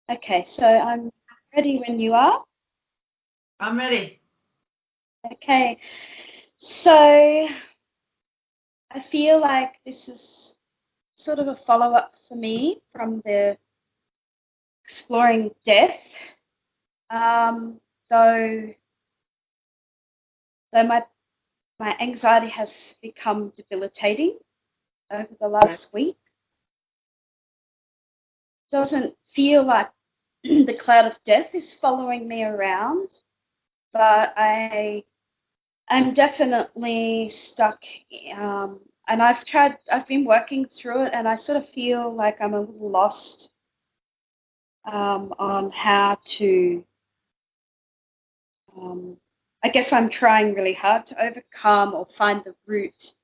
Okay, so I'm ready when you are. I'm ready. Okay, so I feel like this is sort of a follow-up for me from the exploring death. Though my anxiety has become debilitating over the last week. Doesn't feel like the cloud of death is following me around, but I'm definitely stuck. And I've been working through it, and I sort of feel like I'm a little lost on how to. I guess I'm trying really hard to overcome or find the route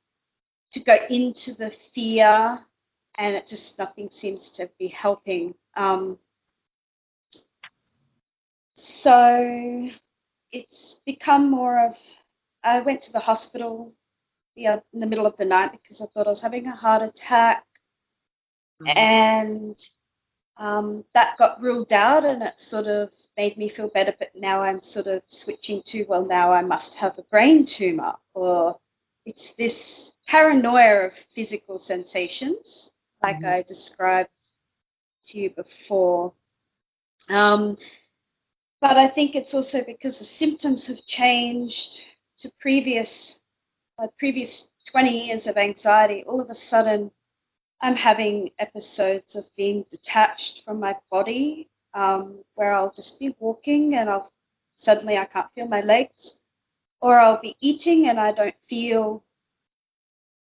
to go into the fear, and it just nothing seems to be helping. So it's become more of. I went to the hospital in the middle of the night because I thought I was having a heart attack, and that got ruled out, and it sort of made me feel better. But now I'm sort of switching to, well, now I must have a brain tumor, or it's this paranoia of physical sensations, like I described to you before. But I think it's also because the symptoms have changed to previous 20 years of anxiety. All of a sudden, I'm having episodes of being detached from my body, where I'll just be walking and suddenly I can't feel my legs, or I'll be eating and I don't feel,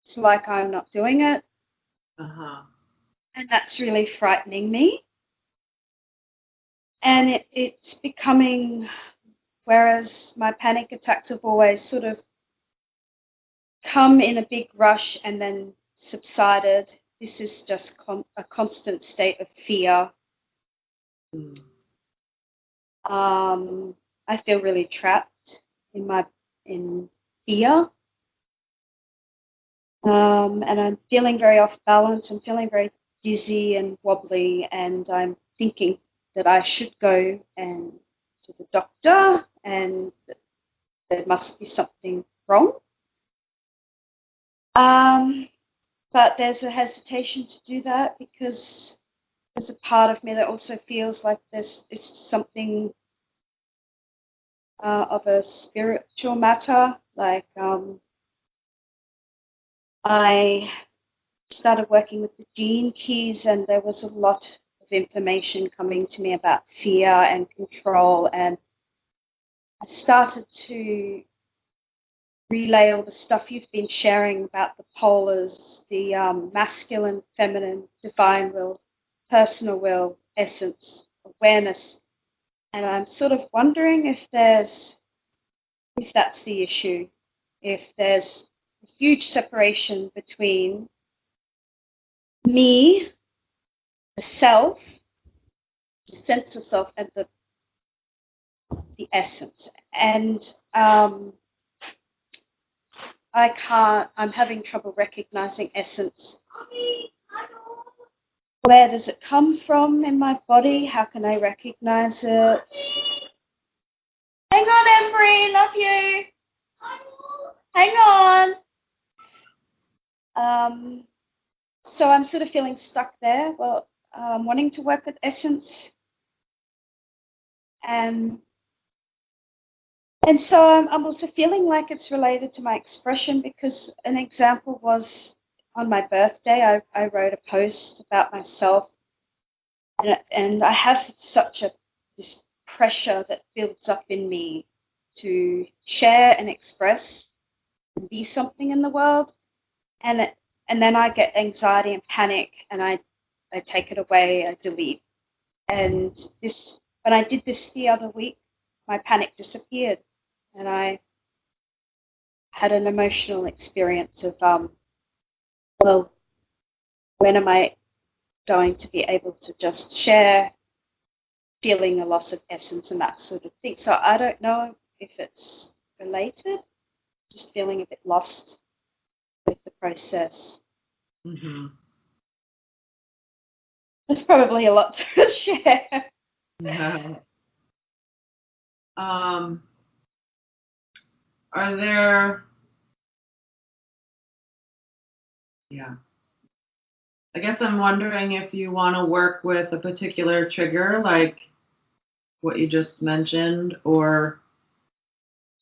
it's like I'm not doing it. And that's really frightening me. And it's becoming, whereas my panic attacks have always sort of come in a big rush and then subsided, this is just a constant state of fear. I feel really trapped in fear, and I'm feeling very off balance. I'm feeling very dizzy and wobbly, and I'm thinking that I should go to the doctor, and that there must be something wrong. But there's a hesitation to do that because there's a part of me that also feels like it's something of a spiritual matter. Like I started working with the gene keys, and there was a lot of information coming to me about fear and control, and I started to relay all the stuff you've been sharing about the polars, the masculine, feminine, divine will, personal will, essence, awareness. And I'm sort of wondering if that's the issue, if there's a huge separation between me, the self, the sense of self, and the essence. And I'm having trouble recognizing essence. Where does it come from in my body? How can I recognize it? Hang on, Embry, love you. Hang on. So I'm sort of feeling stuck there. Well, wanting to work with essence. And so I'm also feeling like it's related to my expression, because an example was on my birthday, I wrote a post about myself, and I have this pressure that builds up in me to share and express and be something in the world, and then I get anxiety and panic, and I take it away, I delete. And when I did this the other week, my panic disappeared, and I had an emotional experience of, well, when am I going to be able to just share, feeling a loss of essence and that sort of thing. So I don't know if it's related, just feeling a bit lost with the process. There's probably a lot to share. Um, are there, yeah. I guess I'm wondering if you want to work with a particular trigger, like what you just mentioned, or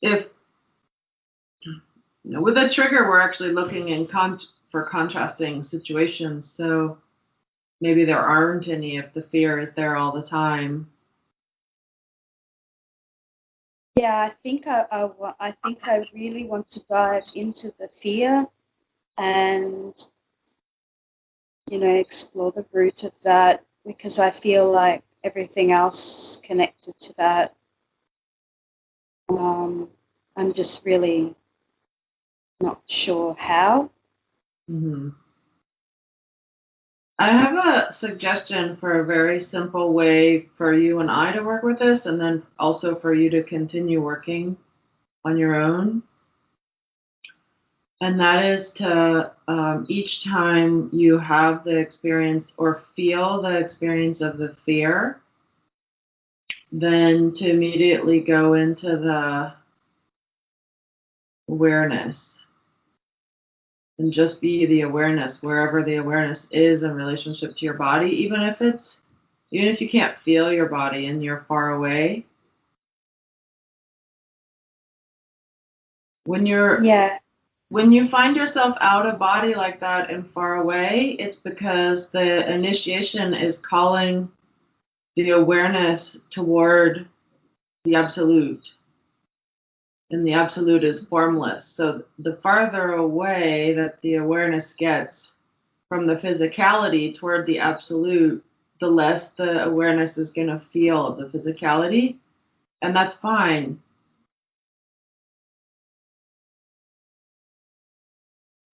if, with a trigger, we're actually looking for contrasting situations. So maybe there aren't any if the fear is there all the time. Yeah, I think I really want to dive into the fear and, explore the root of that, because I feel like everything else connected to that. I'm just really not sure how. Mm-hmm. I have a suggestion for a very simple way for you and I to work with this, and then also for you to continue working on your own. And that is to, each time you have the experience or feel the experience of the fear, then to immediately go into the awareness and just be the awareness wherever the awareness is in relationship to your body, even if you can't feel your body and you're far away. When you're Yeah, when you find yourself out of body like that and far away, it's because the initiation is calling the awareness toward the absolute. And the absolute is formless. So the farther away that the awareness gets from the physicality toward the absolute, the less the awareness is going to feel the physicality. And that's fine.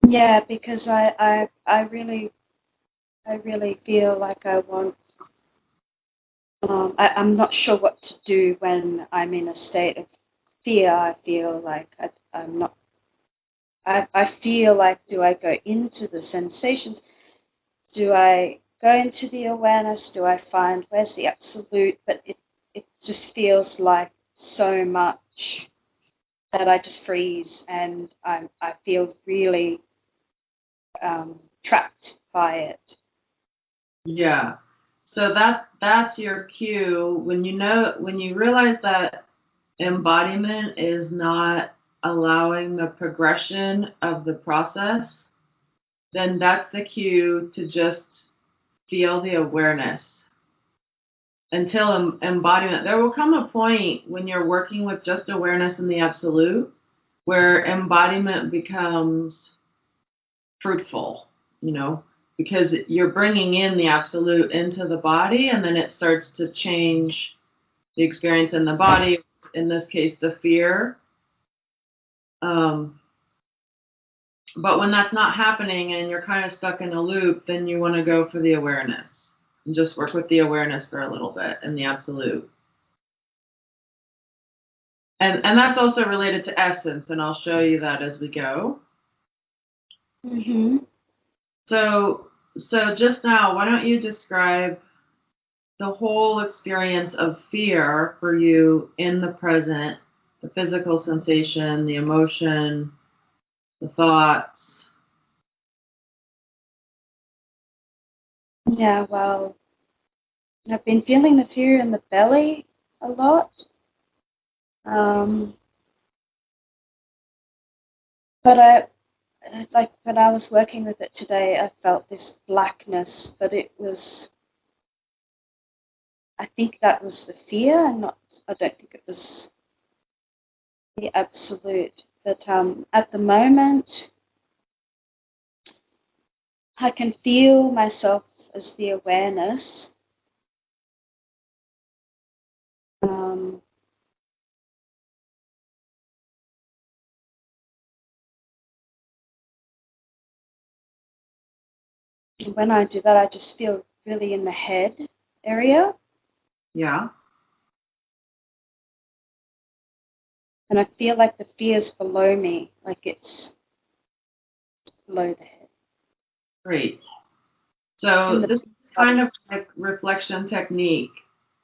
yeah, because I really feel like I want. I'm not sure what to do when I'm in a state of fear. I feel like I'm not. I feel like, do I go into the sensations? Do I go into the awareness? Do I find where's the absolute? But it just feels like so much that I just freeze, and I feel really trapped by it. Yeah. So that's your cue when you realize that embodiment is not allowing the progression of the process, then that's the cue to just feel the awareness until embodiment. There will come a point when you're working with just awareness in the absolute where embodiment becomes fruitful, you know, because you're bringing in the absolute into the body, and then it starts to change the experience in the body, in this case, the fear. Um, but when that's not happening and you're kind of stuck in a loop, then you want to go for the awareness and just work with the awareness for a little bit in the absolute. And that's also related to essence, and I'll show you that as we go. Mm-hmm. So just now, why don't you describe the whole experience of fear for you in the present, the physical sensation, the emotion, the thoughts. Yeah, well, I've been feeling the fear in the belly a lot. Um, but like when I was working with it today, I felt this blackness, but I think that was the fear, and I don't think it was the absolute. But at the moment, I can feel myself as the awareness. Um, and when I do that, I just feel really in the head area, Yeah, and I feel like the fear is below me, like it's below the head. great. It's in So the this is kind body. of like reflection technique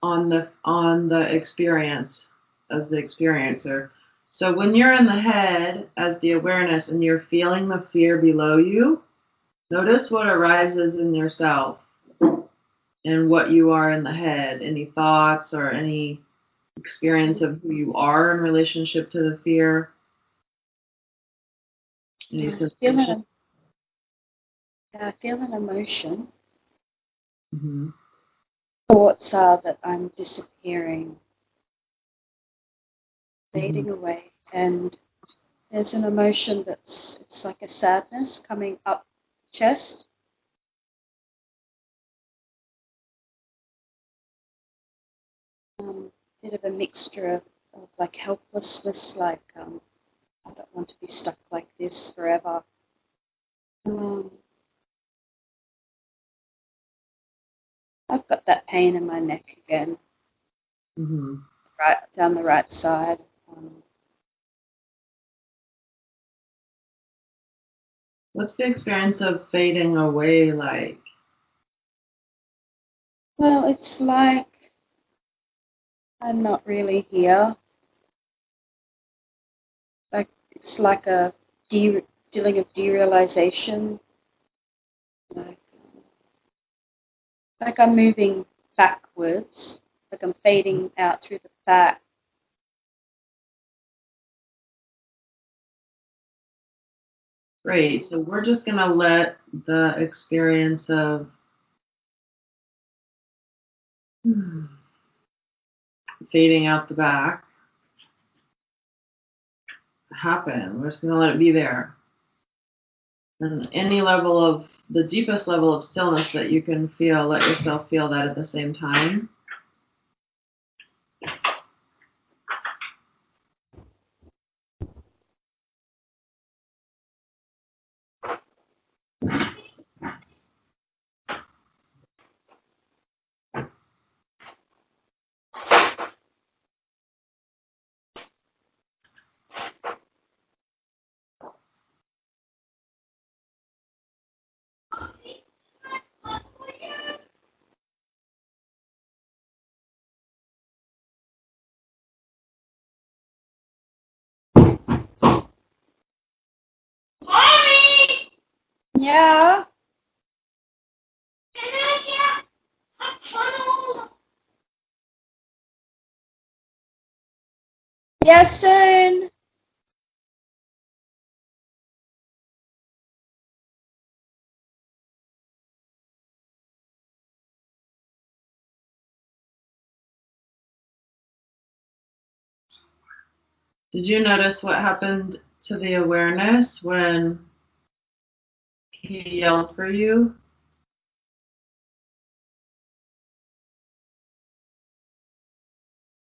on the experience as the experiencer. So when you're in the head as the awareness and you're feeling the fear below you, notice what arises in yourself and what you are in the head. Any thoughts or any experience of who you are in relationship to the fear? Any sensation? I feel an emotion. Mm-hmm. Thoughts are that I'm disappearing, fading Mm-hmm. away, and there's an emotion it's like a sadness coming up chest. Bit of a mixture of like helplessness, like I don't want to be stuck like this forever. I've got that pain in my neck again, Mm-hmm. right down the right side. What's the experience of fading away like? Well, it's like I'm not really here. Like it's like a feeling of derealization. Like, like I'm moving backwards. Like I'm fading out through the back. Great. So we're just going to let the experience of fading out the back happen. We're just going to let it be there. And any level of the deepest level of stillness that you can feel, let yourself feel that at the same time. Mommy! Yeah. Can I get a funnel? Yes, soon. Did you notice what happened to the awareness when he yelled for you?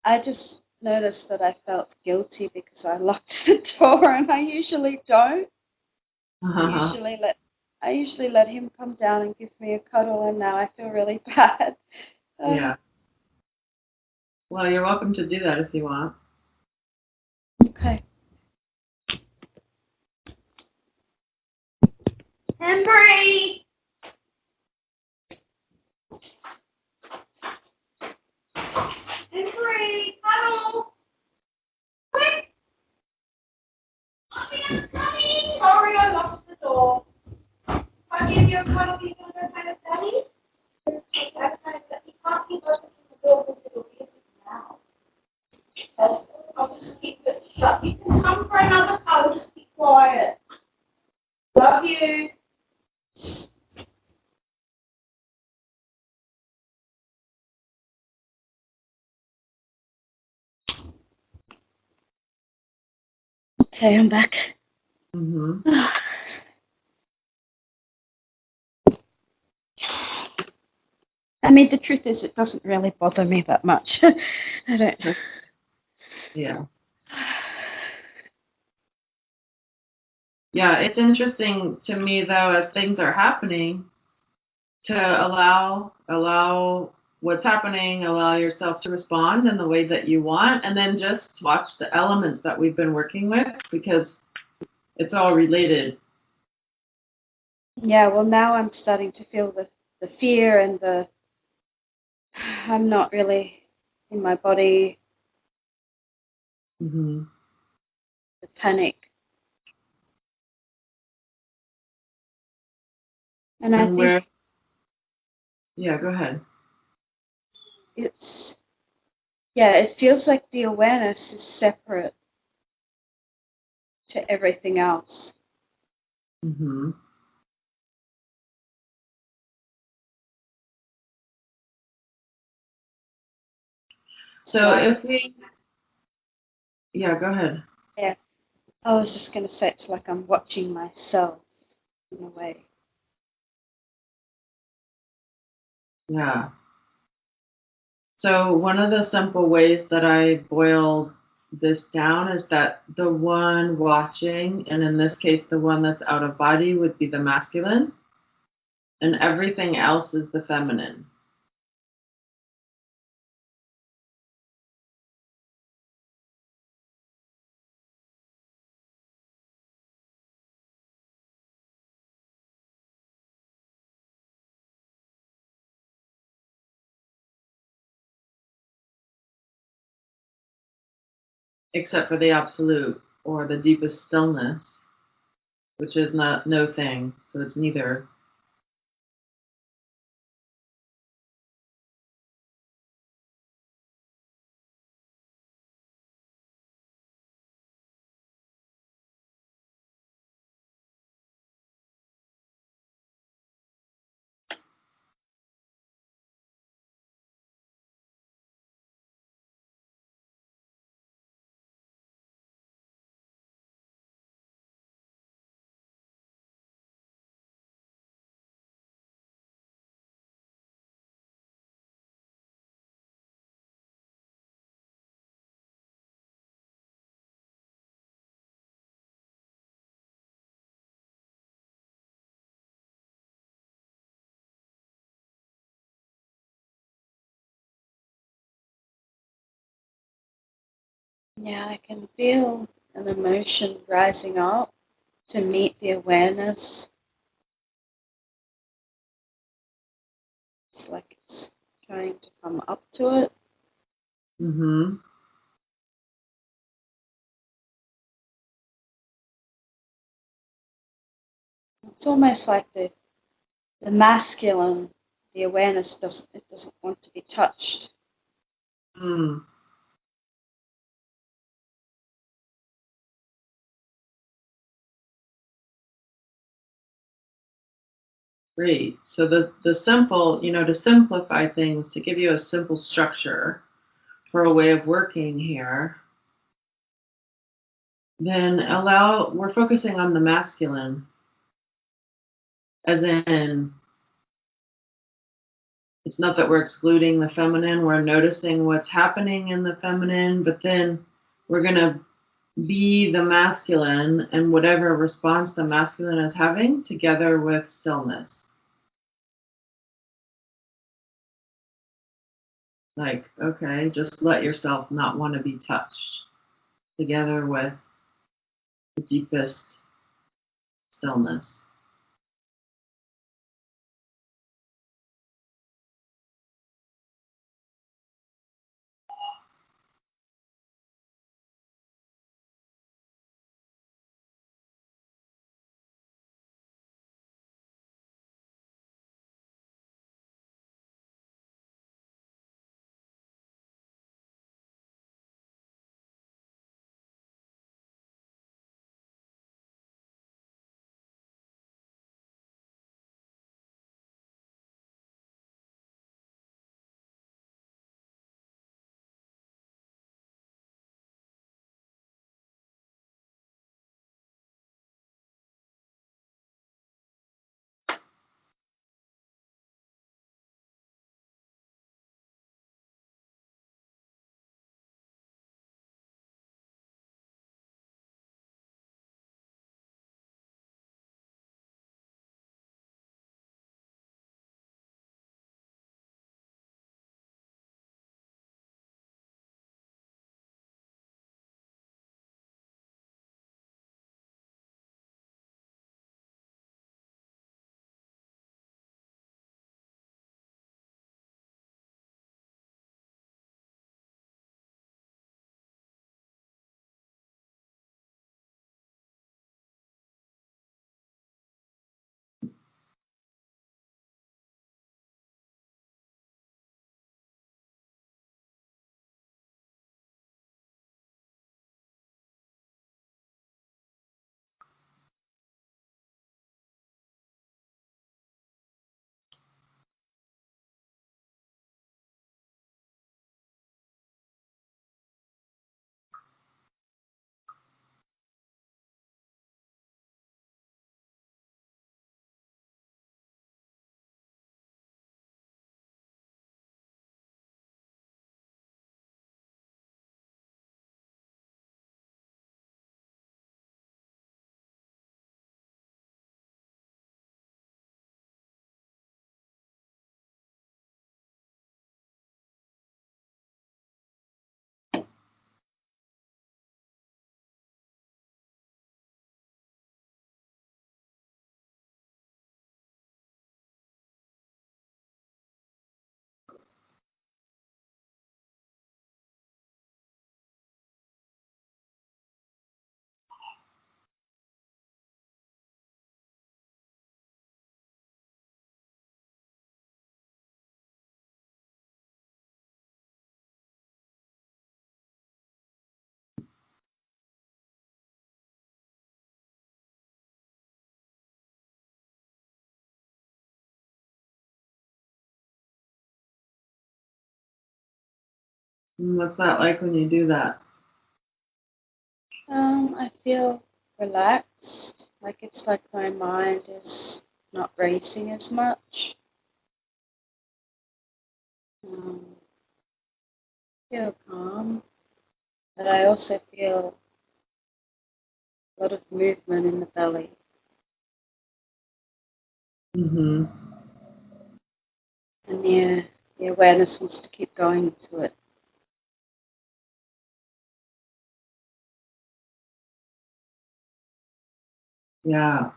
I just noticed that I felt guilty because I locked the door, and I usually don't. I usually let him come down and give me a cuddle, and now I feel really bad. Yeah. Well, you're welcome to do that if you want. Okay. Embry! Embry! Cuddle! Quick! Mommy! Sorry, I locked the door. If I give you a cuddle, you gonna go play with Daddy? Okay, but you can't keep opening the door because it'll be a bit loud. I'll just keep it shut. You can come for another cuddle, just be quiet. Love you. Okay, I'm back. Mm-hmm. I mean, the truth is, it doesn't really bother me that much. I don't. Yeah. Yeah, it's interesting to me though, as things are happening, to allow what's happening, allow yourself to respond in the way that you want, and then just watch the elements that we've been working with because it's all related. Yeah, well, now I'm starting to feel the fear and I'm not really in my body, Mm-hmm. the panic. And I And where? think Yeah, go ahead. it's, yeah, it feels like the awareness is separate to everything else. Mm-hmm. So Like, if we, yeah, go ahead. yeah, I was just going to say it's like I'm watching myself in a way. Yeah. So one of the simple ways that I boiled this down is that the one watching, and in this case, the one that's out of body would be the masculine, and everything else is the feminine. Except for the absolute or the deepest stillness, which is not no thing. So it's neither. Yeah, I can feel an emotion rising up to meet the awareness. It's like it's trying to come up to it. Mm-hmm. It's almost like the masculine, the awareness doesn't want to be touched. Mm. Great. So the simple, to simplify things, to give you a simple structure for a way of working here, then we're focusing on the masculine, as in, it's not that we're excluding the feminine, we're noticing what's happening in the feminine, but then we're going to be the masculine and whatever response the masculine is having together with stillness. Like, okay, just let yourself not want to be touched together with the deepest stillness. And what's that like when you do that? I feel relaxed, like it's like my mind is not racing as much. Feel calm, but I also feel a lot of movement in the belly. Mm-hmm. And the awareness wants to keep going to it. Yeah.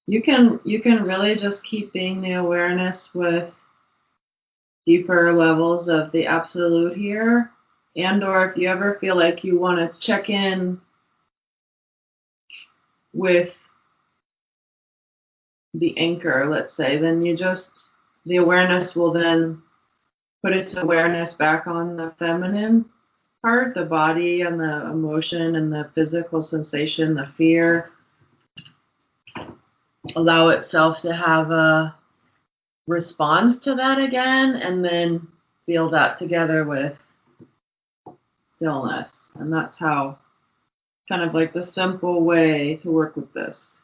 You can really just keep being the awareness with deeper levels of the absolute here. And or if you ever feel like you want to check in with the anchor, let's say, then the awareness will then put its awareness back on the feminine part, the body and the emotion and the physical sensation, the fear. Allow itself to have a response to that again, and then feel that together with stillness. And that's how, kind of like the simple way to work with this.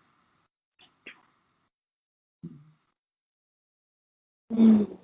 Mm.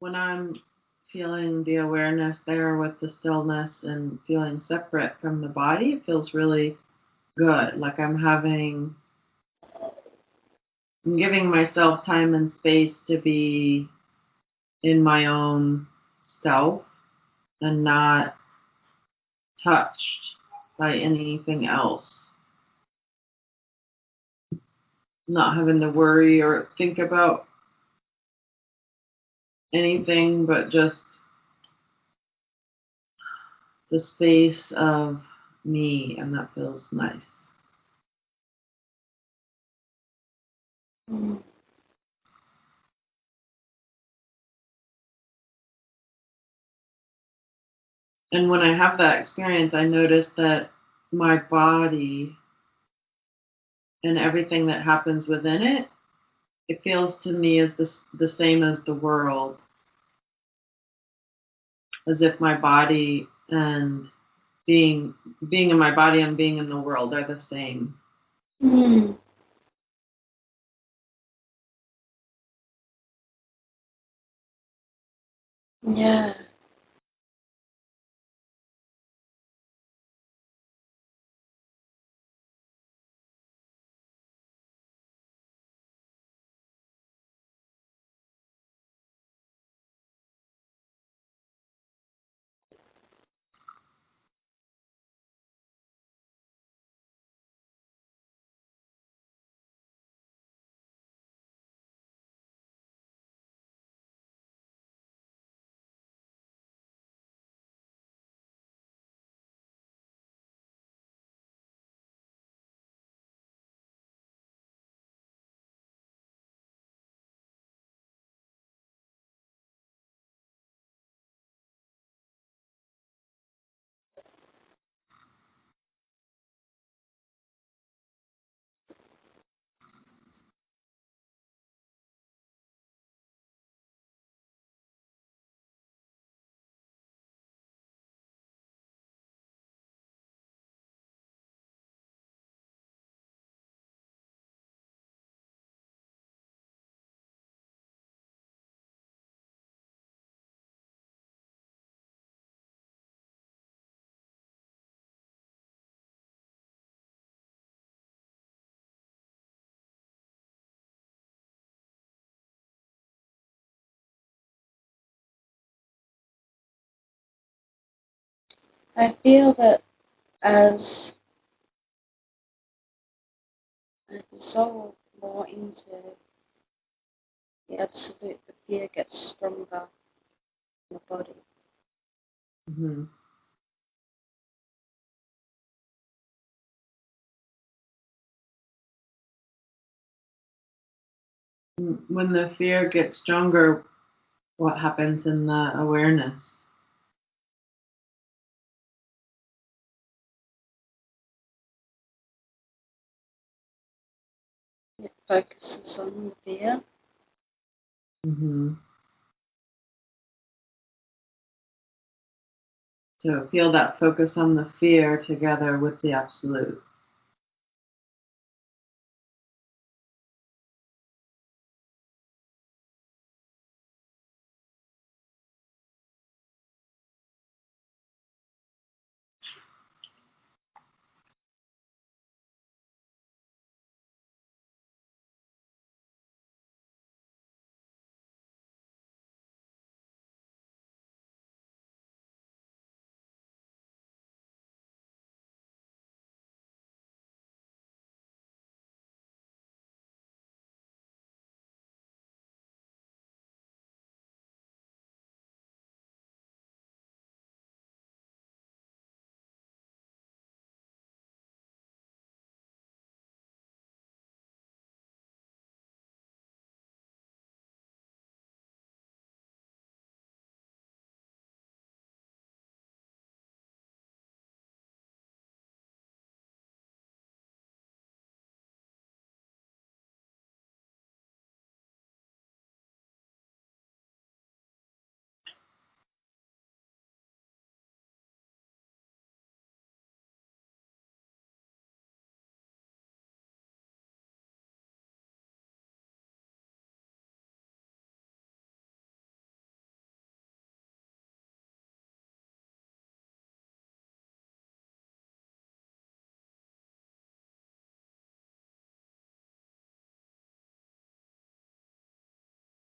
When I'm feeling the awareness there with the stillness and feeling separate from the body, it feels really good. Like I'm giving myself time and space to be in my own self and not touched by anything else. Not having to worry or think about anything but just the space of me, and that feels nice. Mm. And when I have that experience, I notice that my body and everything that happens within it, it feels to me as the same as the world, as if my body and being in my body and being in the world are the same. Mm. Yeah. I feel that as I dissolve more into the absolute, the fear gets stronger. the body. Mm-hmm. When the fear gets stronger, what happens in the awareness? It focuses on the fear. Mm-hmm. So feel that focus on the fear together with the absolute.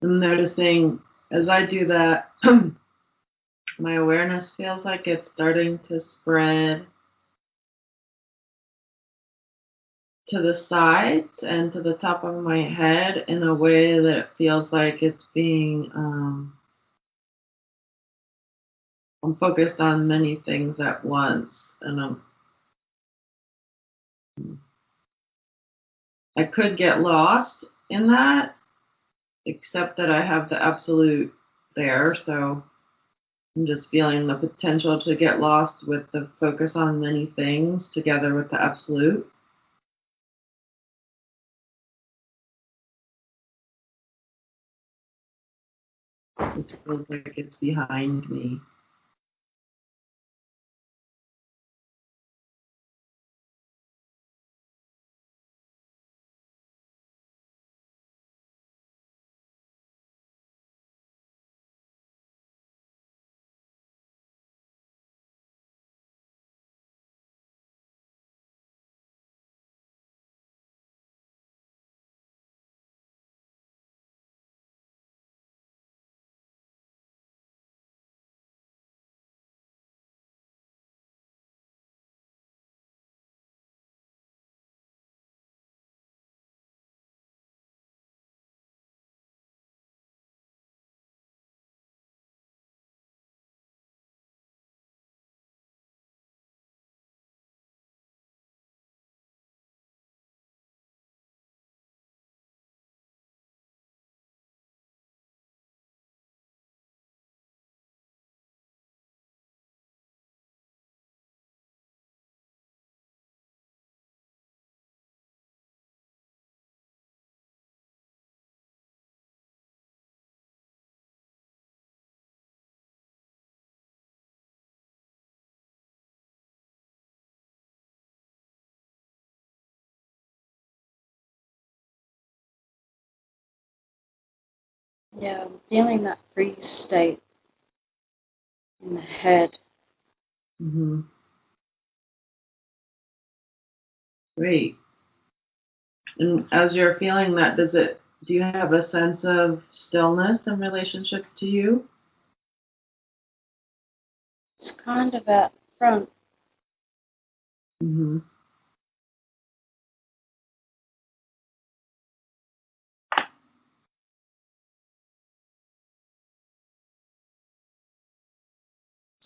I'm noticing as I do that, my awareness feels like it's starting to spread to the sides and to the top of my head in a way that feels like it's being, I'm focused on many things at once. And I could get lost in that, except that I have the absolute there. So I'm just feeling the potential to get lost with the focus on many things together with the absolute. It feels like it's behind me. Yeah, I'm feeling that freeze state in the head. Mm-hmm. Great. And as you're feeling that, do you have a sense of stillness in relationship to you? It's kind of at the front. Mm-hmm.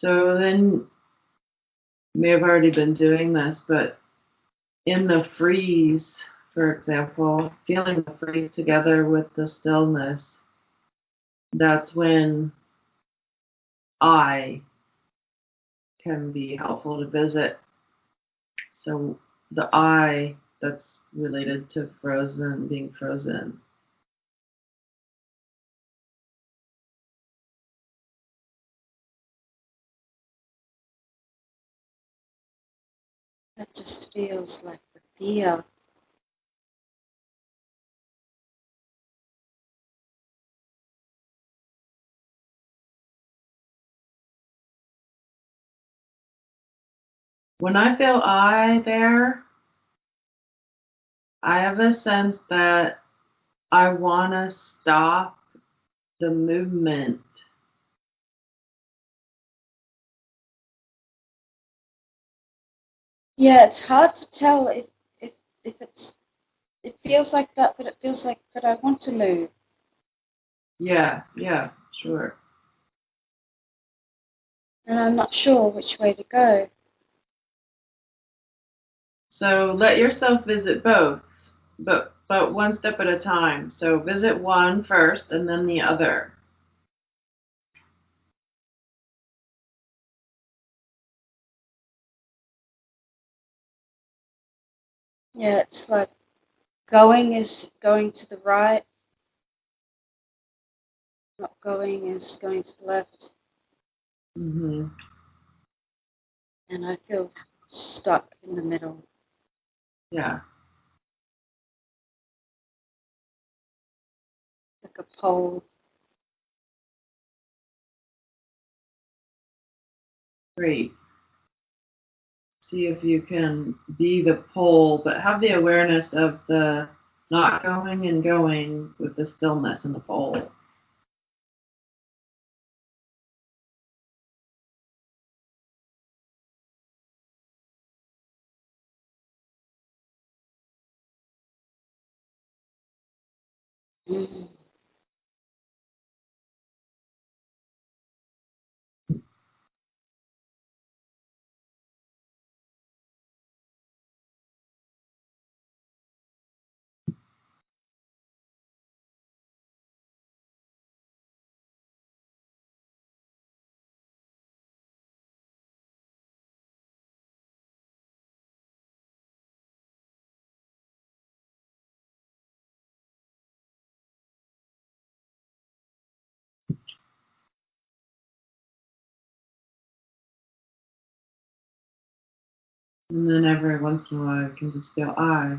So then you may have already been doing this, but in the freeze, for example, feeling the freeze together with the stillness, that's when I can be helpful to visit. So the I that's related to frozen, being frozen. That just feels like the fear. When I feel I there, I have a sense that I want to stop the movement. Yeah, it's hard to tell if it feels like that, but it feels like that I want to move. Yeah, sure. And I'm not sure which way to go. So let yourself visit both, but one step at a time. So visit one first and then the other. Yeah, it's like going is going to the right, not going is going to the left. Mm-hmm. And I feel stuck in the middle. Yeah. Like a pole. Great. See if you can be the pole, but have the awareness of the not going and going with the stillness in the pole. Mm. And then every once in a while, you can just feel I.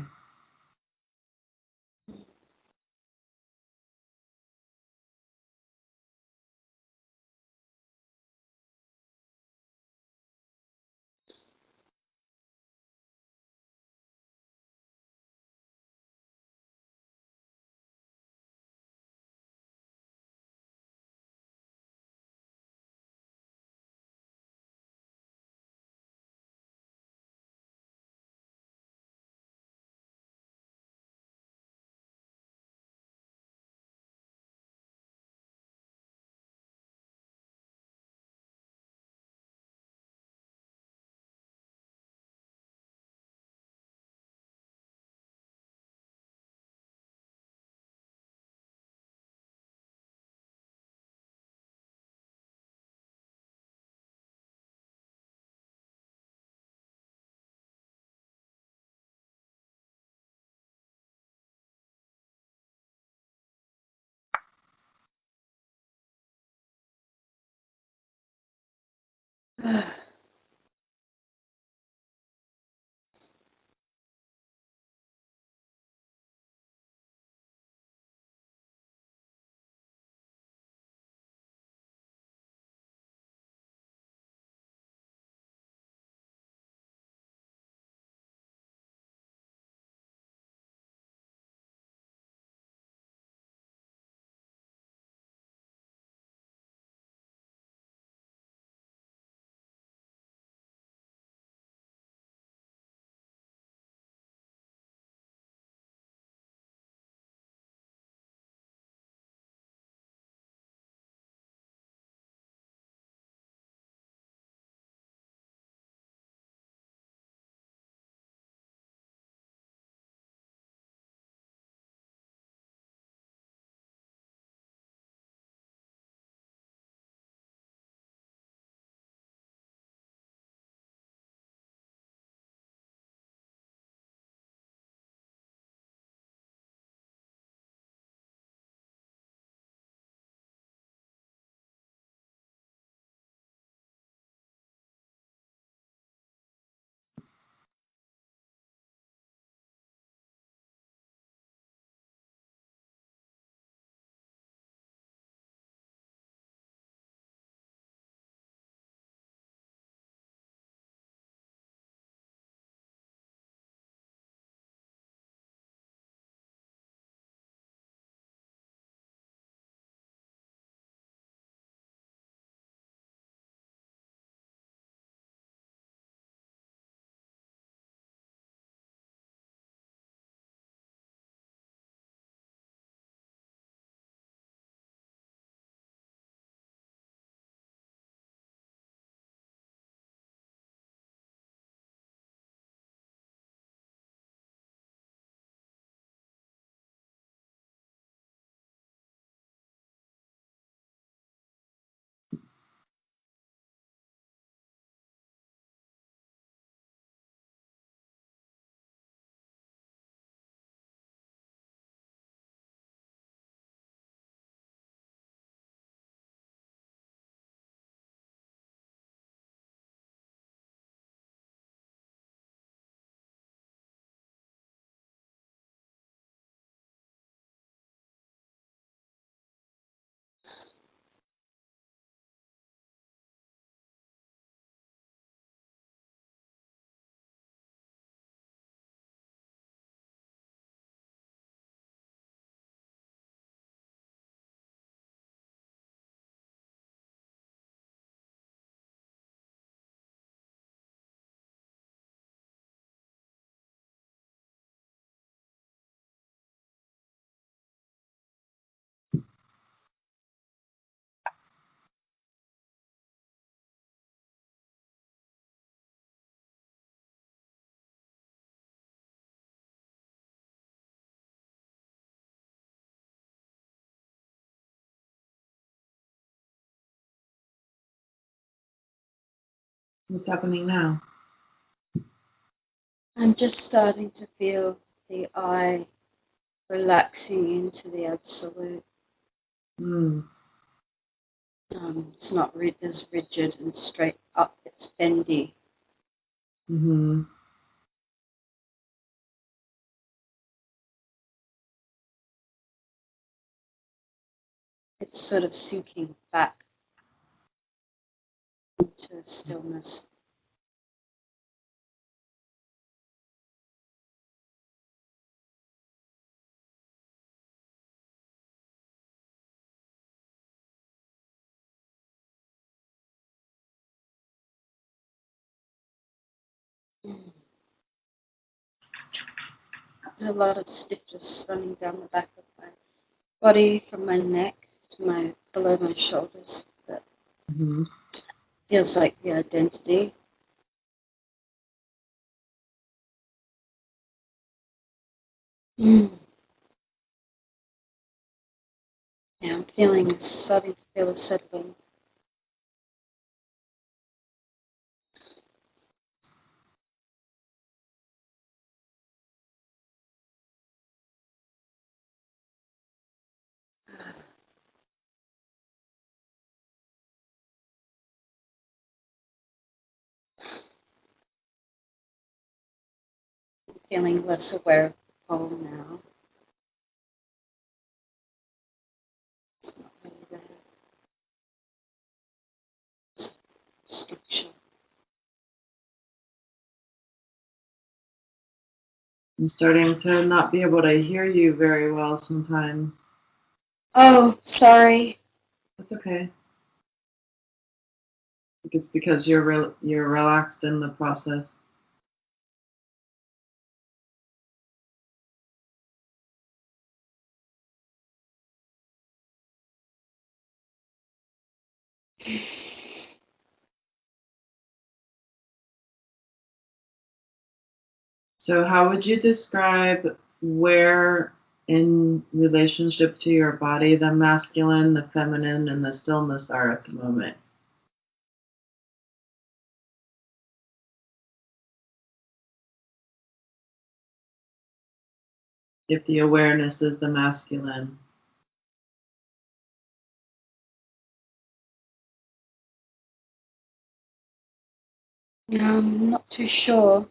What's happening now? I'm just starting to feel the I relaxing into the absolute. Mm. It's not as rigid and straight up, it's bendy. Mm-hmm. It's sort of sinking back into stillness. There's a lot of stiffness running down the back of my body from my neck to my below my shoulders. That Mm-hmm. feels like the identity. Mm. Yeah, I'm starting to feel a settling. Feeling less aware of the pole now. It's not really there. It's structure. I'm starting to not be able to hear you very well sometimes. Oh, sorry. That's okay. I think it's because you're relaxed in the process. So how would you describe where in relationship to your body the masculine, the feminine, and the stillness are at the moment? If the awareness is the masculine. I'm not too sure.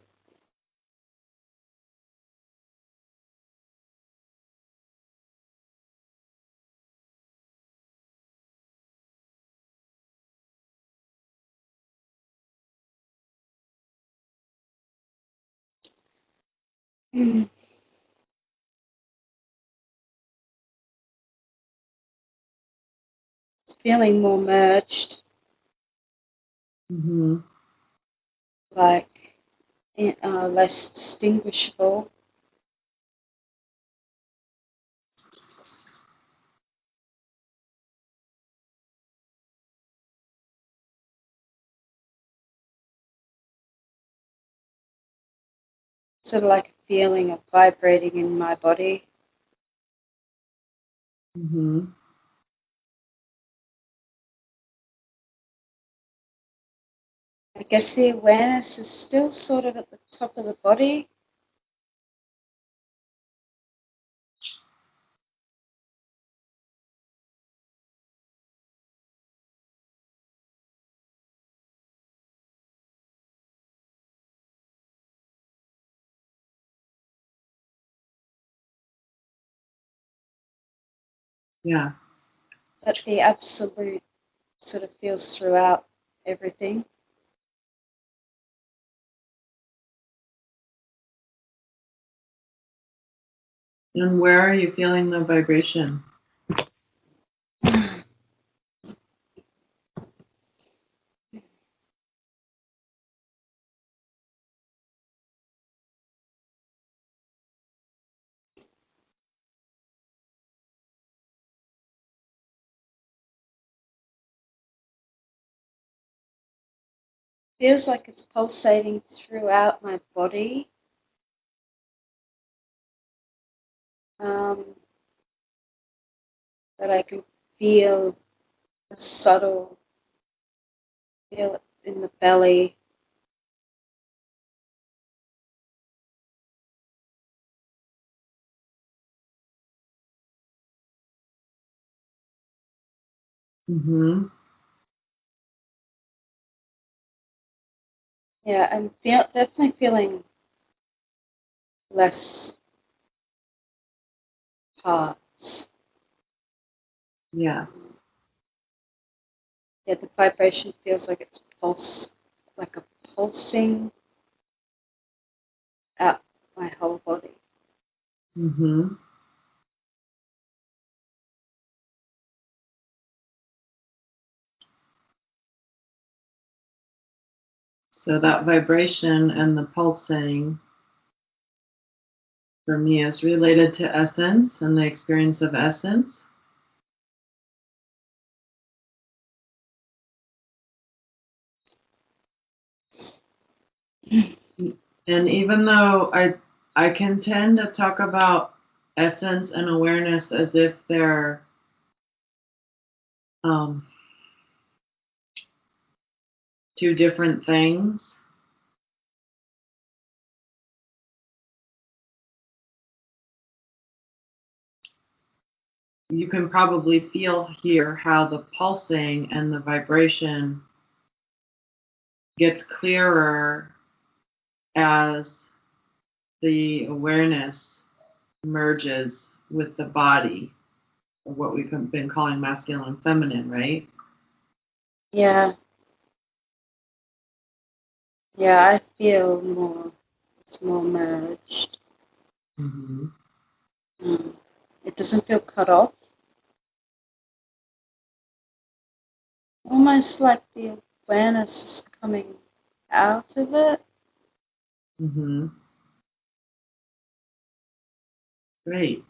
Mm. It's feeling more merged, Mm-hmm. like less distinguishable. Sort of like a feeling of vibrating in my body. Mm-hmm. I guess the awareness is still sort of at the top of the body. Yeah. But the absolute sort of feels throughout everything. And where are you feeling the vibration? Feels like it's pulsating throughout my body. Um, that I can feel the subtle feel it in the belly, Mm-hmm. Yeah, I'm definitely feeling less parts. Yeah. Yeah, the vibration feels like it's like a pulsing out my whole body. Mm-hmm. So that vibration and the pulsing for me is related to essence and the experience of essence. And even though I can tend to talk about essence and awareness as if they're um, two different things, you can probably hear how the pulsing and the vibration gets clearer as the awareness merges with the body, or what we've been calling masculine and feminine, right? Yeah, yeah, I feel it's more merged. Mm-hmm. Mm. It doesn't feel cut off. Almost like the awareness is coming out of it. Mm-hmm. Great.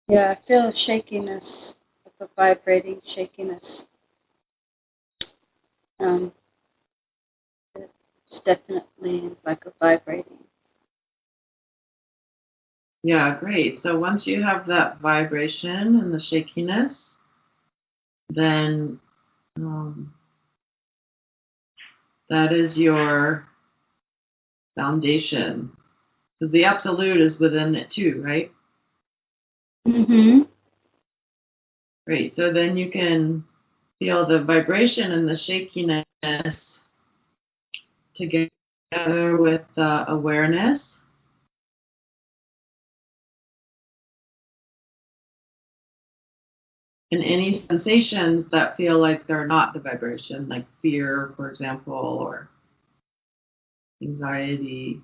Yeah, I feel a shakiness, like a vibrating shakiness. Um, it's definitely like a vibrating. Yeah, great. So once you have that vibration and the shakiness, then that is your foundation. Because the absolute is within it too, right? Mm-hmm. Great. So then you can feel the vibration and the shakiness together with the awareness. And any sensations that feel like they're not the vibration, like fear, for example, or anxiety.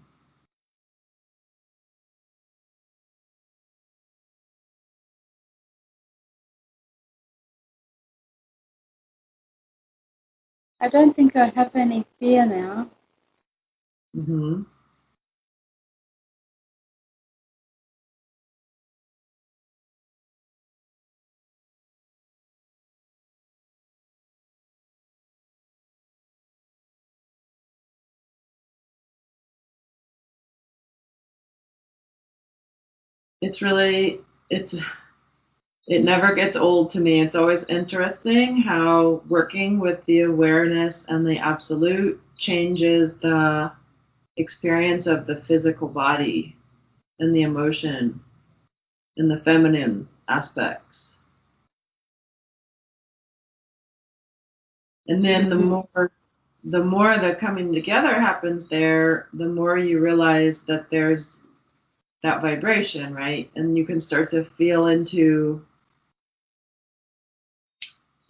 I don't think I have any fear now. Mm-hmm. It's really, it's it never gets old to me. It's always interesting how working with the awareness and the absolute changes the experience of the physical body and the emotion and the feminine aspects. And then the more the coming together happens there, the more you realize that there's that vibration, right? And you can start to feel into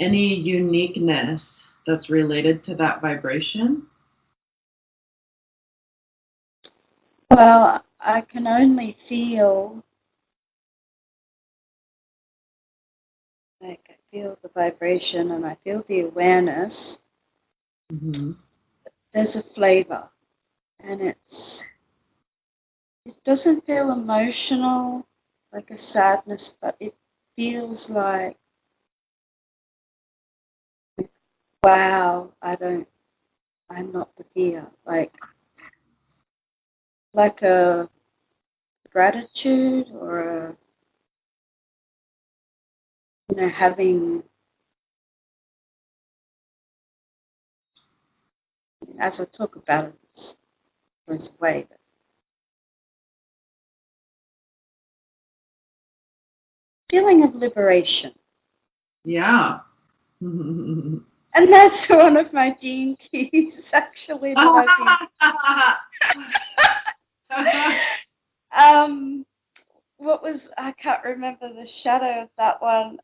any uniqueness that's related to that vibration. Well, I can only feel like I feel the vibration and I feel the awareness. Mm-hmm. There's a flavor, and it doesn't feel emotional like a sadness, but it feels like, wow, I'm not the fear. Like a gratitude or having, as I talk about it, it's this way. feeling of liberation. Yeah. And that's one of my gene keys, actually, that I've been. What was, I can't remember the shadow of that one.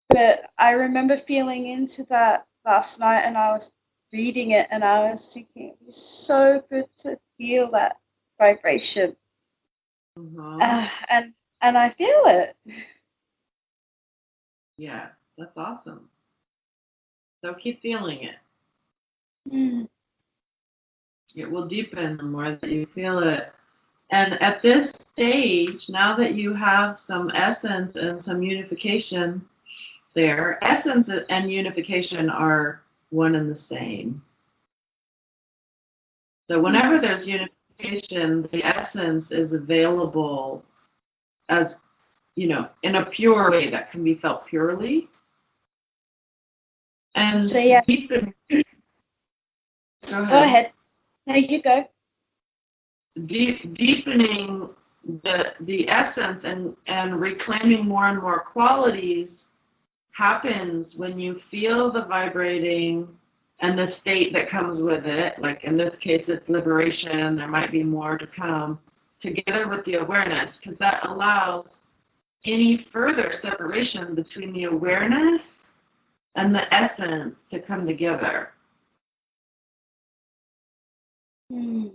But I remember feeling into that last night, and I was reading it, and I was thinking it was so good to feel that vibration. And I feel it. Yeah, that's awesome. So keep feeling it. Mm. It will deepen the more that you feel it. And at this stage, now that you have some essence and some unification there, essence and unification are one and the same. So whenever there's unification, the essence is available as, in a pure way that can be felt purely. And So, yeah. deepen. Go ahead. There you go. Deepening the essence and reclaiming more and more qualities happens when you feel the vibrating and the state that comes with it. Like in this case, it's liberation. There might be more to come, together with the awareness, because that allows any further separation between the awareness and the essence to come together. Mm.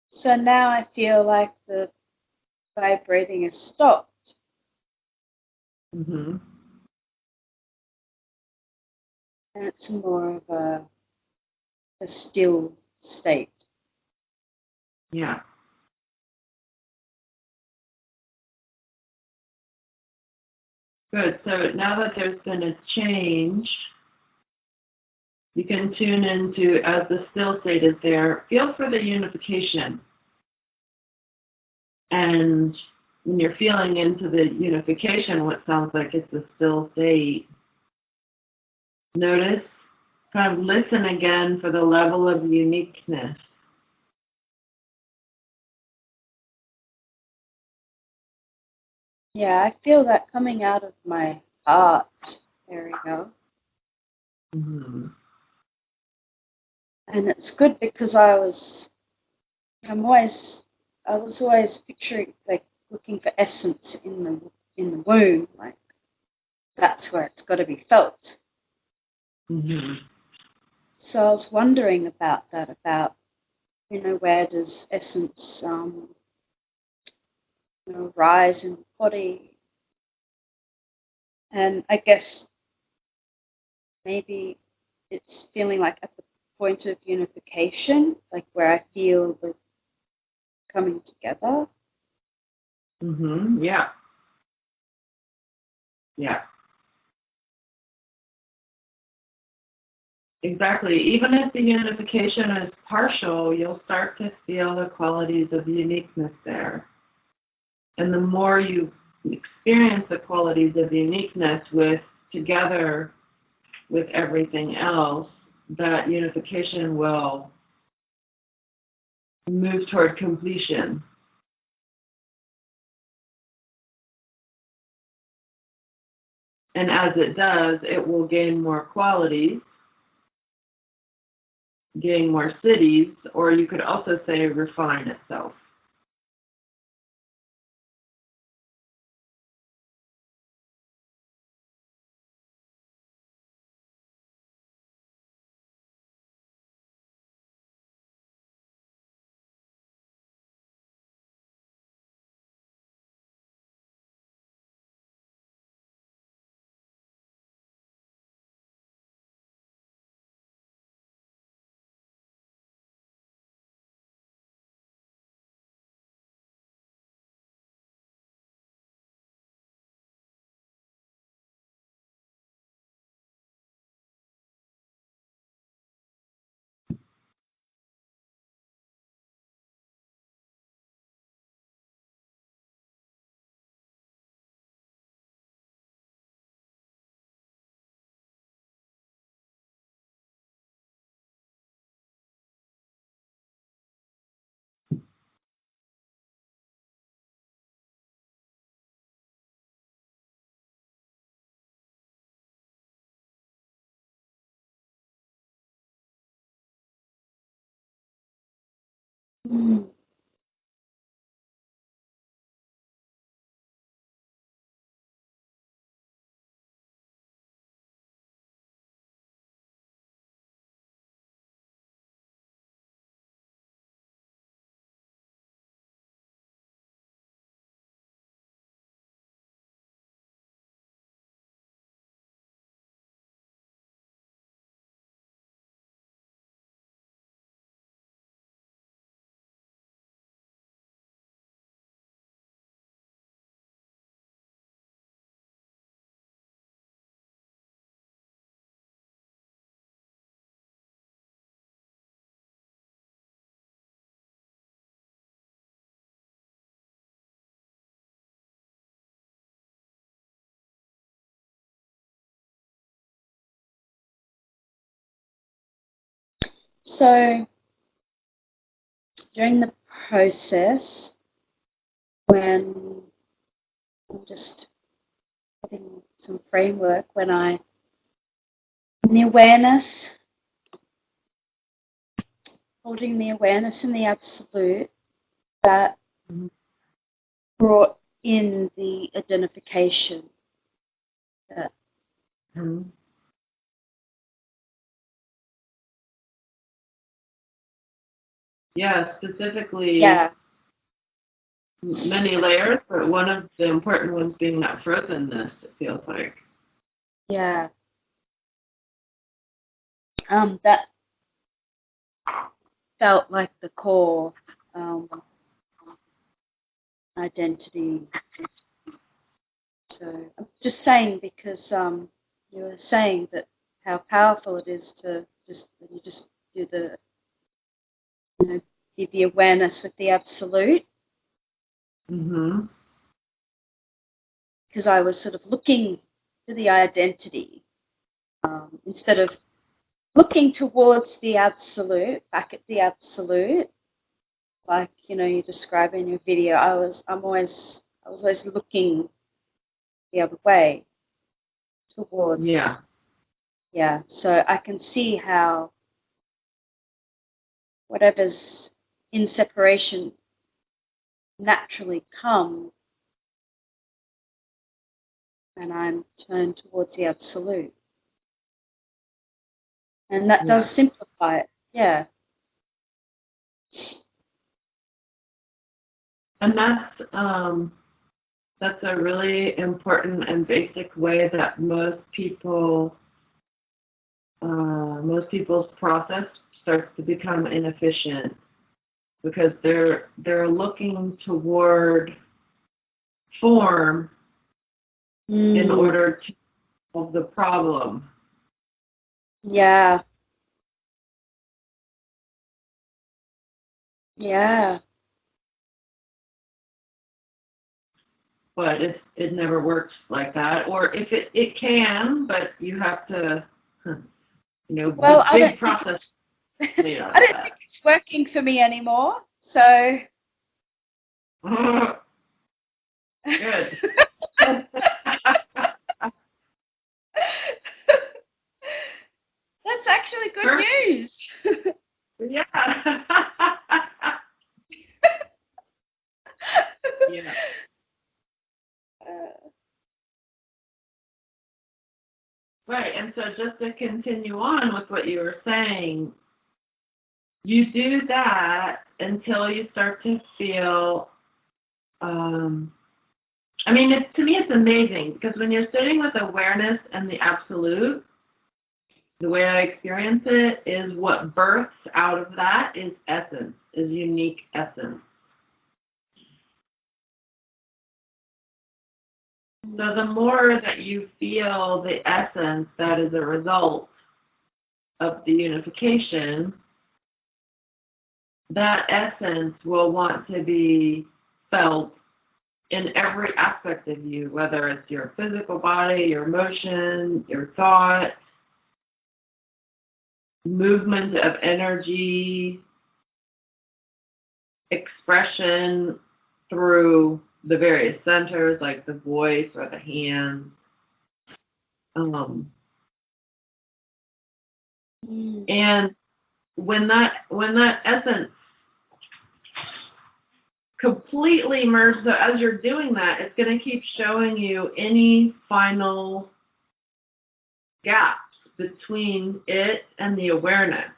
So now I feel like the vibrating has stopped. Mm-hmm. And it's more of a still state. Yeah. Good. So now that there's been a change, you can tune into, as the still state is there, feel for the unification. And when you're feeling into the unification, what sounds like it's a still state, notice, kind of listen again for the level of uniqueness. Yeah, I feel that coming out of my heart. There we go. Mm-hmm. And it's good because I was always picturing, like, looking for essence in the womb, like that's where it's got to be felt. Mm-hmm. So I was wondering about that, about where does essence rise in the body, and I guess maybe it's feeling like at the point of unification, like where I feel the coming together. Mm-hmm. Yeah. Yeah. Exactly. Even if the unification is partial, you'll start to feel the qualities of uniqueness there. And the more you experience the qualities of uniqueness together with everything else, that unification will move toward completion. And as it does, it will gain more qualities, gain more cities, or you could also say refine itself. Mm. So during the process, when I'm just having some framework, when I, in the awareness, holding the awareness in the absolute, that brought in the identification. That, Yeah, specifically yeah, many layers, but one of the important ones being that frozenness, it feels like. yeah. That felt like the core identity. So I'm just saying because you were saying that how powerful it is to just when you just do the be the awareness with the absolute. Mm-hmm. Because I was sort of looking to the identity instead of looking towards the absolute, back at the absolute, like you describe in your video. I was always looking the other way towards. Yeah. So I can see how whatever's in separation naturally come, and I'm turned towards the absolute, and that does simplify it. Yeah. And that's a really important and basic way that most people's process starts to become inefficient, because they're looking toward form in order to solve the problem. Yeah. Yeah. But it never works like that. Or if it can, but you have to, Well, the big process made out I of don't think it's working for me anymore. So good. that's actually good news. Yeah. Yeah. Right. And so just to continue on with what you were saying, you do that until you start to feel, to me, it's amazing, because when you're sitting with awareness and the absolute, the way I experience it is what births out of that is essence, is unique essence. So the more that you feel the essence that is a result of the unification, that essence will want to be felt in every aspect of you, whether it's your physical body, your emotion, your thought, movement of energy, expression through the various centers, like the voice or the hands. And when that essence completely merge. So as you're doing that, it's going to keep showing you any final gaps between it and the awareness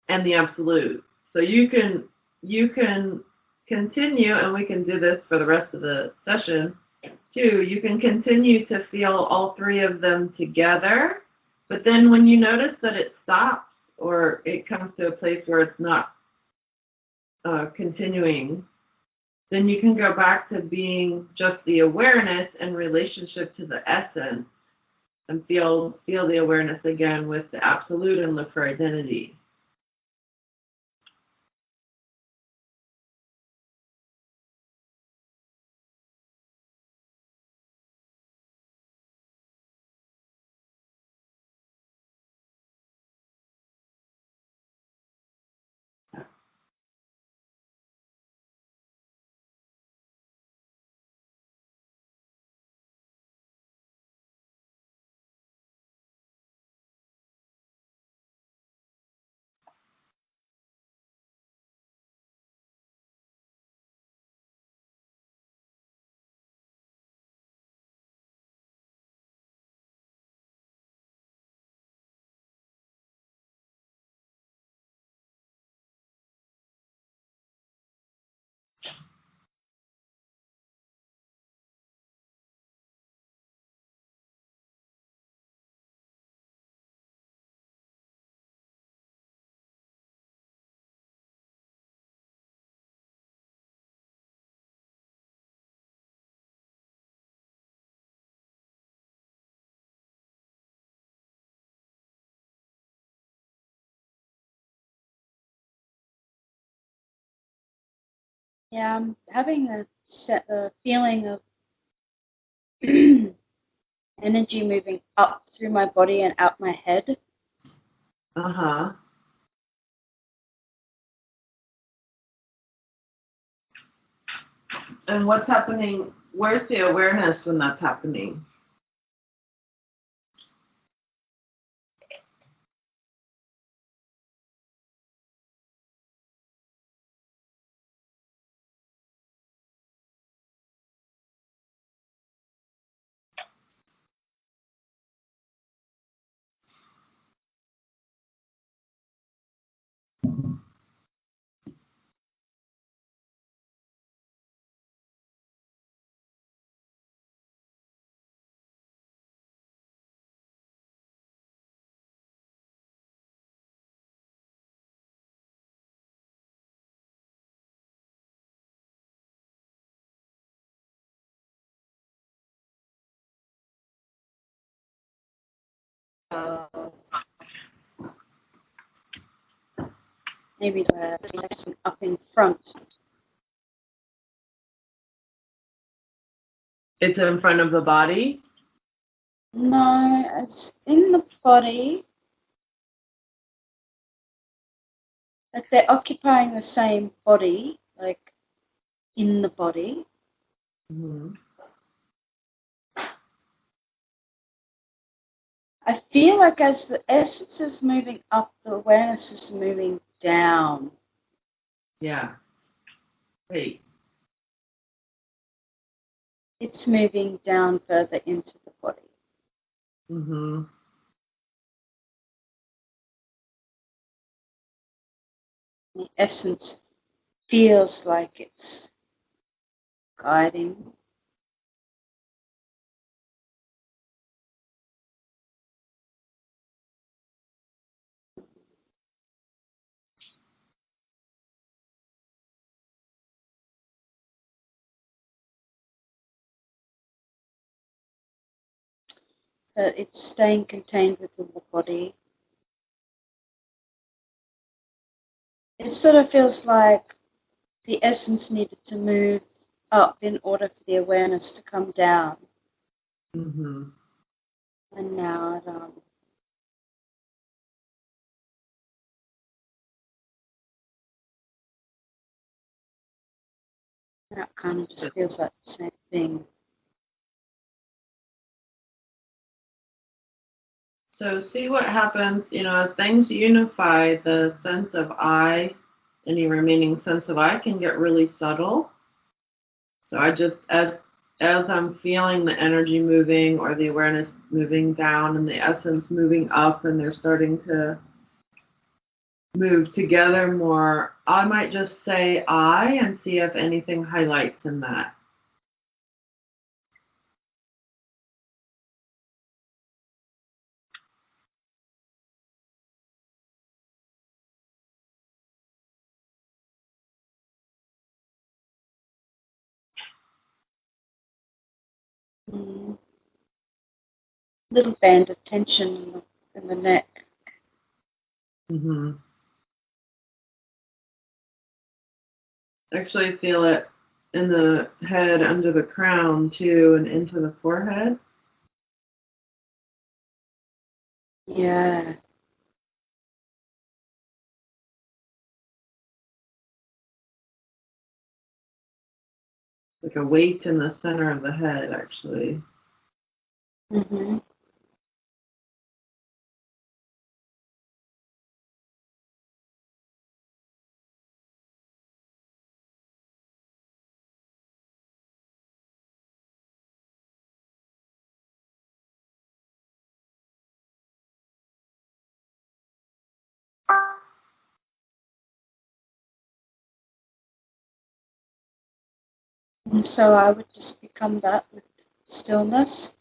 and the absolute. So you can continue, and we can do this for the rest of the session too. You can continue to feel all three of them together, but then when you notice that it stops or it comes to a place where it's not continuing, then you can go back to being just the awareness in relationship to the essence and feel the awareness again with the absolute and look for identity. Yeah, I'm having a feeling of energy moving up through my body and out my head. Uh-huh. And what's happening? Where's the awareness when that's happening? Maybe the up in front. It's in front of the body? No, it's in the body, but they're occupying the same body, like in the body. Mm-hmm. I feel like as the essence is moving up, the awareness is moving down. Yeah. Wait. It's moving down further into the body. Mm-hmm. The essence feels like it's guiding. But it's staying contained within the body. It sort of feels like the essence needed to move up in order for the awareness to come down. Mm-hmm. And now it kind of just feels like the same thing. So see what happens, as things unify, the sense of I any remaining sense of I can get really subtle. So I just, as I'm feeling the energy moving or the awareness moving down and the essence moving up and they're starting to move together more, I might just say I and see if anything highlights in that. Mm. Little band of tension in the neck. Mm-hmm. Actually feel it in the head under the crown too and into the forehead. Yeah. Like a weight in the center of the head, actually. Mm-hmm. And so I would just become that with stillness.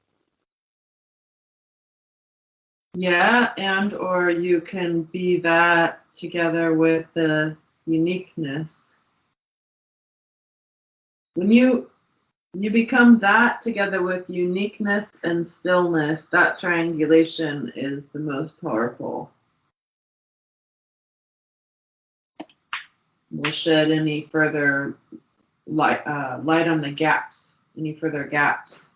Yeah, and or you can be that together with the uniqueness. When you become that together with uniqueness and stillness, that triangulation is the most powerful. Will shed any further light on the gaps, any further gaps.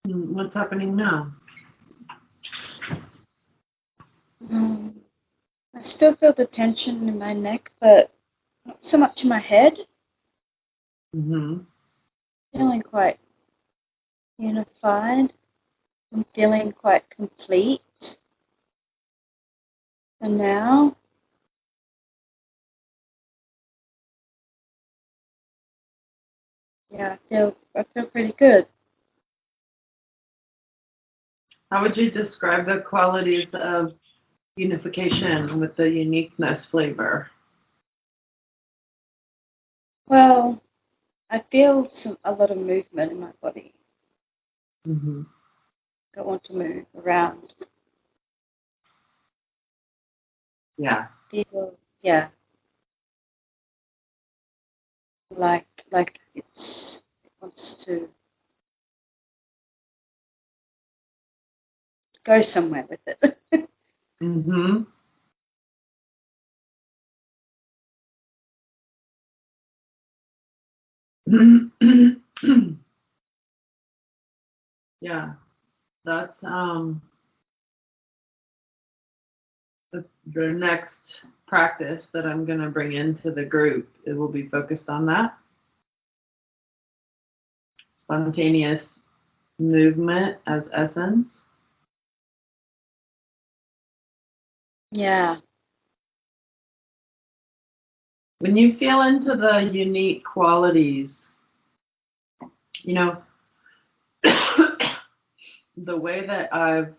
What's happening now? I still feel the tension in my neck, but not so much in my head. Mm-hmm. Feeling quite unified. I'm feeling quite complete. And now, yeah, I feel pretty good. How would you describe the qualities of unification with the uniqueness flavor? Well, I feel a lot of movement in my body. Mm-hmm. I want to move around. Yeah. Yeah, like it wants to go somewhere with it. Mm-hmm. Yeah, that's the next practice that I'm going to bring into the group. It will be focused on that spontaneous movement as essence. Yeah. When you feel into the unique qualities, you know, the way that I've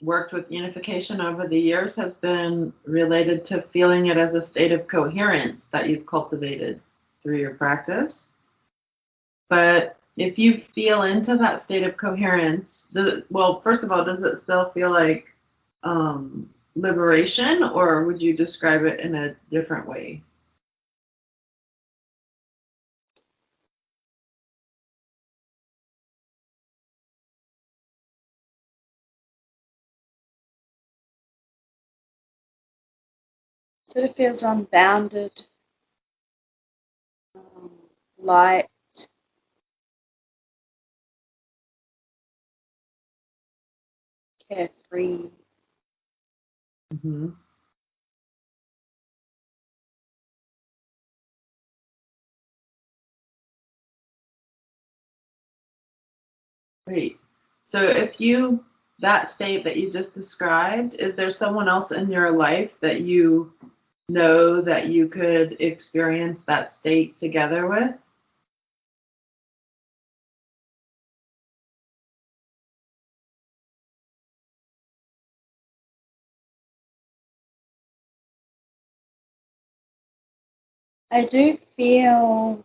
worked with unification over the years has been related to feeling it as a state of coherence that you've cultivated through your practice. But if you feel into that state of coherence, well, first of all, does it still feel like liberation, or would you describe it in a different way? Sort of feels unbounded, light, carefree. Mm-hmm. Great. So that state that you just described, is there someone else in your life that you know that you could experience that state together with? I do feel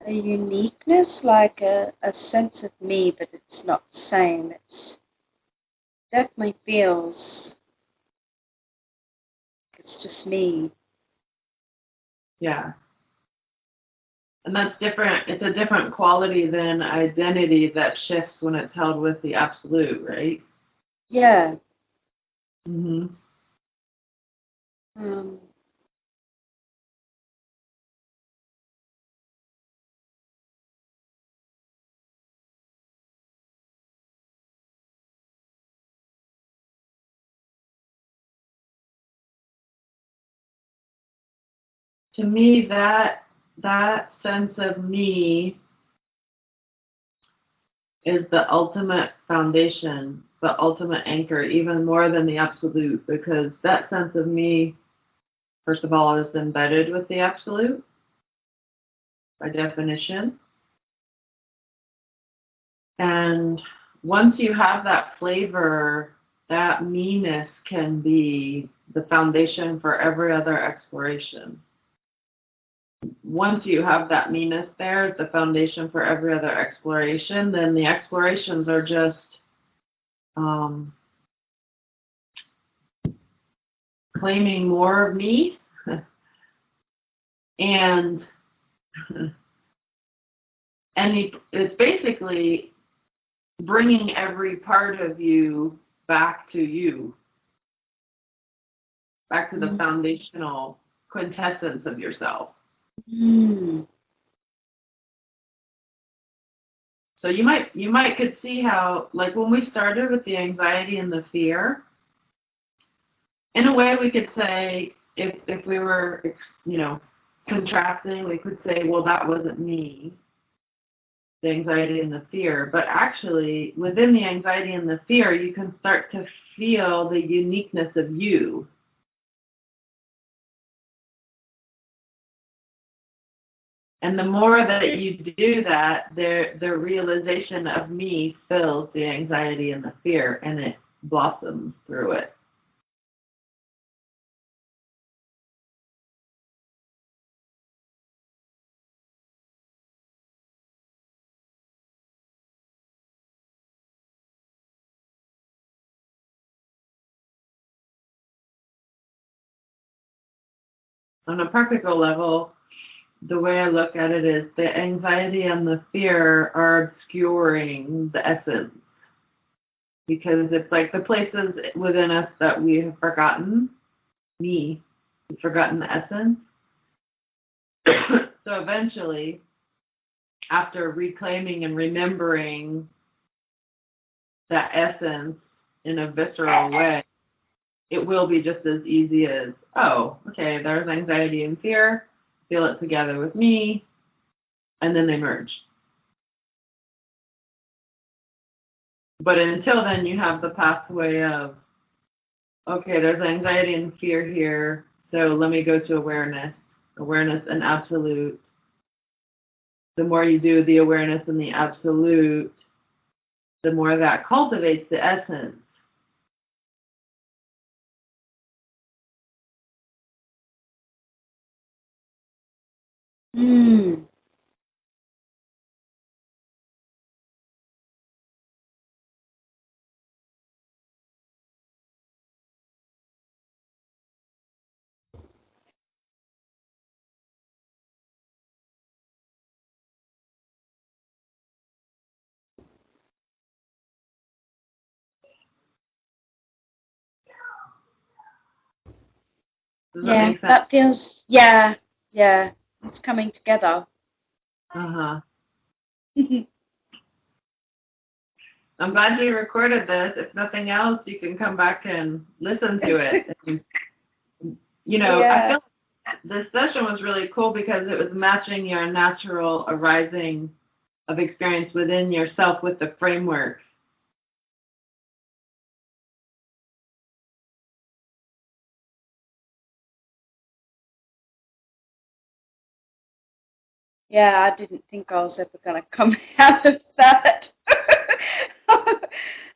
a uniqueness, like a sense of me, but it's not the same. It's definitely feels it's just me. Yeah. And that's different. It's a different quality than identity that shifts when it's held with the absolute, right? Yeah. Mm-hmm. Um, To me, that sense of me is the ultimate foundation, it's the ultimate anchor, even more than the absolute, because that sense of me, first of all, is embedded with the absolute by definition. And once you have that flavor, that meanness can be the foundation for every other exploration. Once you have that meanness there, the foundation for every other exploration, then the explorations are just claiming more of me and it's basically bringing every part of you back to you, back to the foundational quintessence of yourself. mm, So you might could see how, like, when we started with the anxiety and the fear, in a way we could say, if we were, contracting, we could say, well, that wasn't me, the anxiety and the fear. But actually, within the anxiety and the fear, you can start to feel the uniqueness of you. And the more that you do that, the realization of me fills the anxiety and the fear, and it blossoms through it. On a practical level, the way I look at it is the anxiety and the fear are obscuring the essence, because it's like the places within us that we have forgotten, we've forgotten the essence. So eventually, after reclaiming and remembering that essence in a visceral way, it will be just as easy as, oh, okay, there's anxiety and fear, feel it together with me, and then they merge. But until then, you have the pathway of, okay, there's anxiety and fear here, so let me go to awareness and absolute. The more you do the awareness and the absolute, the more that cultivates the essence. Mm. Does that Yeah, make sense? that feels, yeah, it's coming together. Uh-huh. I'm glad you recorded this. If nothing else, you can come back and listen to it. I feel like this session was really cool because it was matching your natural arising of experience within yourself with the framework. Yeah, I didn't think I was ever going to come out of that.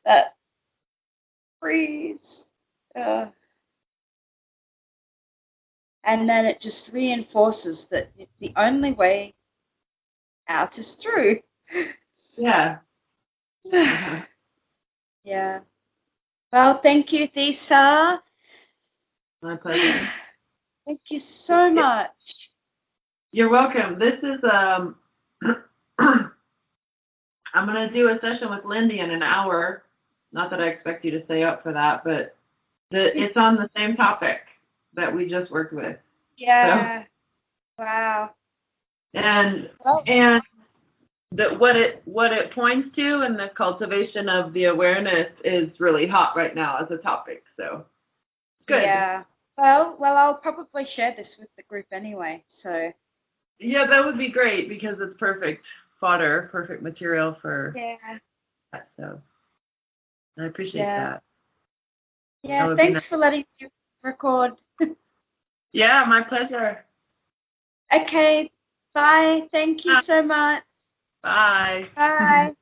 That freeze. And then it just reinforces that the only way out is through. Yeah. Uh-huh. Yeah. Well, thank you, Thessa. My pleasure. Thank you so much. You're welcome. This is I'm going to do a session with Lindy in an hour. Not that I expect you to stay up for that, but it's on the same topic that we just worked with. Yeah. So, wow. And what it points to and the cultivation of the awareness is really hot right now as a topic. So good. Yeah. Well, I'll probably share this with the group anyway. So. Yeah, that would be great because it's perfect fodder, perfect material for that. So I appreciate that. Yeah. That Thanks for letting me record. Yeah, my pleasure. Okay. Bye. Thank you so much. Bye. Bye.